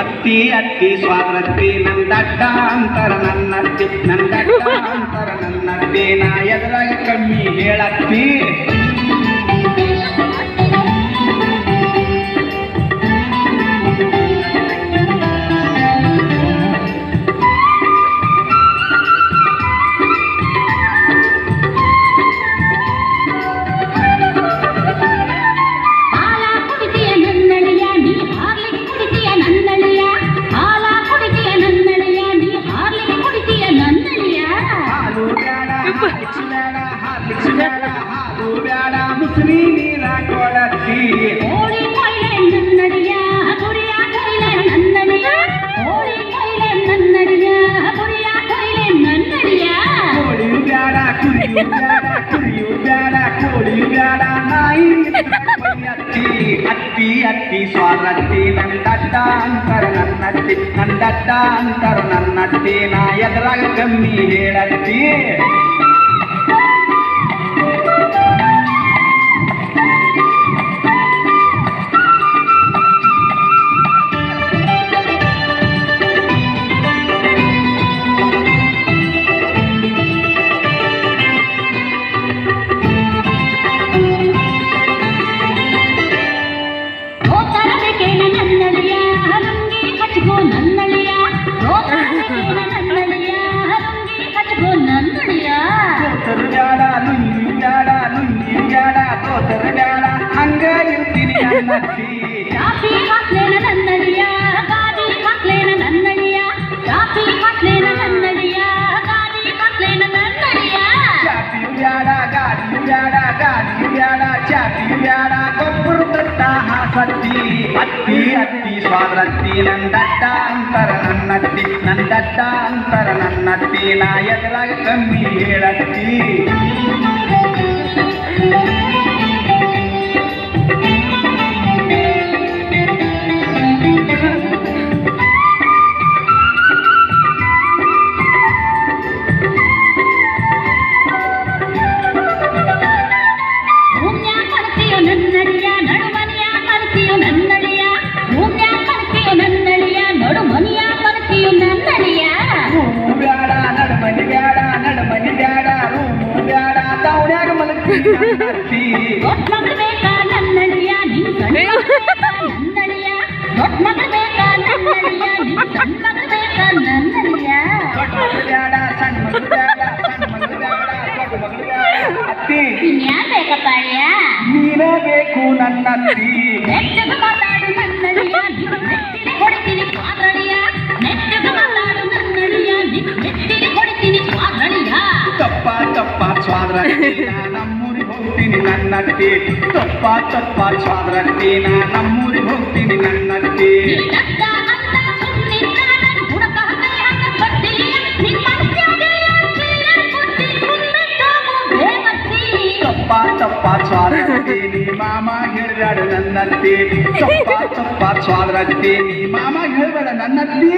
ಅತ್ತಿ ಅತ್ತಿ ಸ್ವಾದ್ರತ್ತಿ ನಂದಡ್ಡ ಅಂತರ ನನ್ನತ್ತಿ ನಂದಡ್ಡ ಅಂತರ ನನ್ನತ್ತಿ ನಾ ಎದುರಾಗ ಕಮ್ಮಿ ಹೇಳತ್ತಿ ಹಾಲು ಬ್ಯಾಡ ಮುಸ್ರಿ ನೀರ ಕೊಡತ್ತಿ ಕೋಳಿ ಕೊಯ್ಲೆ ನನ್ನಡಿಯ ಗುರಿಯ ಕೊಯ್ಲೆ ನನ್ನಡಿಯ ಕೋಳಿ ಕೊಯ್ಲೆ ನನ್ನಡಿಯ ಗುರಿಯ ಕೊಯ್ಲೆ ನನ್ನಡಿಯ ಕೋಳಿಯು ಬ್ಯಾಡ ಕುರಿಯು ಬ್ಯಾಡ ಕುರಿಯು ಬ್ಯಾಡ ಕೋಳಿಯು ಬ್ಯಾಡ ನಾಯಿ ಅತ್ತಿ ಅತ್ತಿ ಅತ್ತಿ ಸ್ವಾರತ್ತಿ ನಂದಡ್ಡ ಅಂತರ ನನ್ನತ್ತಿ ನಂದಡ್ಡ ಅಂತರ ನನ್ನತ್ತಿ ನಾ ಎದುರಾಗ ಕಮ್ಮಿ ಹೇಳತ್ತಿ ಹಂಗ ಇರ್ತೀನಿ ಕಾಫಿ ಹಾಕ್ಲೇನ ನನ್ನಡಿಯ ಗಾಡಿ ಹಾಕ್ಲೇನ ನನ್ನಡಿಯ ಕಾಫಿ ಹಾಕ್ಲೇನ ನನ್ನಡಿಯ ಗಾಡಿ ಹಾಕ್ಲೇನ ನನ್ನಡಿಯ ಚಾಪಿಯು ಬ್ಯಾಡ ಗಾಡಿಯು ಬ್ಯಾಡ ಗಾಡಿಯು ಬ್ಯಾಡ ಚಾಪಿಯು ಬ್ಯಾಡ ಗೊಬ್ಬರ ದಟ್ಟ ಹಾಸತ್ತಿ ಅತ್ತಿ ಅತ್ತಿ ಸ್ವಾದ್ರತ್ತಿ ನಂದಡ್ಡ ಅಂತರ ನನ್ನತ್ತಿ ನಂದಡ್ಡ ಅಂತರ ನನ್ನತ್ತಿ ನಾ ಎದುರಾಗ ಕಮ್ಮಿ ಹೇಳತ್ತಿ ಮಗಳು ಬೇಕಾ ನನ್ನಡಿಯ ನಿನ್ ಸಣ್ಣ ನನ್ನಡಿಯ ದೊಡ್ಡ ಮಗಳು ಬೇಕಾ ನನ್ನಡಿಯ ನಿನ್ ಸಣ್ಣ ಮಗಳು ಬೇಕಾ ನನ್ನಡಿಯ ಬ್ಯಾಡ ಸಣ್ಣ ಮಗಳು ಬ್ಯಾಡ ಸಣ್ಣ ಮಗಳು ಬ್ಯಾಡ ದೊಡ್ಡ ಮಗಳು ಬ್ಯಾಡ ಅತ್ತಿ ಇನ್ಯಾನ್ ಬೇಕಪ್ಪ ಅಳಿಯ ನೀನೇ ಬೇಕು ನನ್ನತ್ತಿ ನೆಟ್ಟಗೆ ಮಾತಾಡು ನನ್ನಡಿಯ ನೆಟ್ಟಿಗೆ ಹೊಡಿತೀನಿ ಸ್ವಾದ್ರಳಿಯ ನೆಟ್ಟಗೆ ಮಾತಾಡು ನನ್ನಡಿಯ ನೆಟ್ಟಿಗೆ ಹೊಡಿತೀನಿ ಸ್ವಾದ್ರಳಿಯ ತಪ್ಪ ತಪ್ಪ ಸ್ವಾದ್ರತ್ತಿ ನಮ್ಮೂರಿಗೆ ಹೋಗ್ತೀನಿ ನನ್ನತ್ತಿ ತಪ್ಪ ತಪ್ಪ ಸ್ವಾದ್ರತ್ತಿ ನಮ್ಮೂರಿಗೆ ಹೋಗ್ತೀನಿ ನನ್ನತ್ತಿ ತಪ್ಪ ತಪ್ಪ ಸ್ವಾದ್ರತ್ತಿ ನೀ ಮಾಮ ಹೇಳ್ಬೇಡ ನನ್ನತ್ತಿ ತಪ್ಪ ತಪ್ಪ ಸ್ವಾದ್ರತ್ತಿ ನೀ ಮಾಮ ಹೇಳ್ಬೇಡ ನನ್ನತ್ತಿ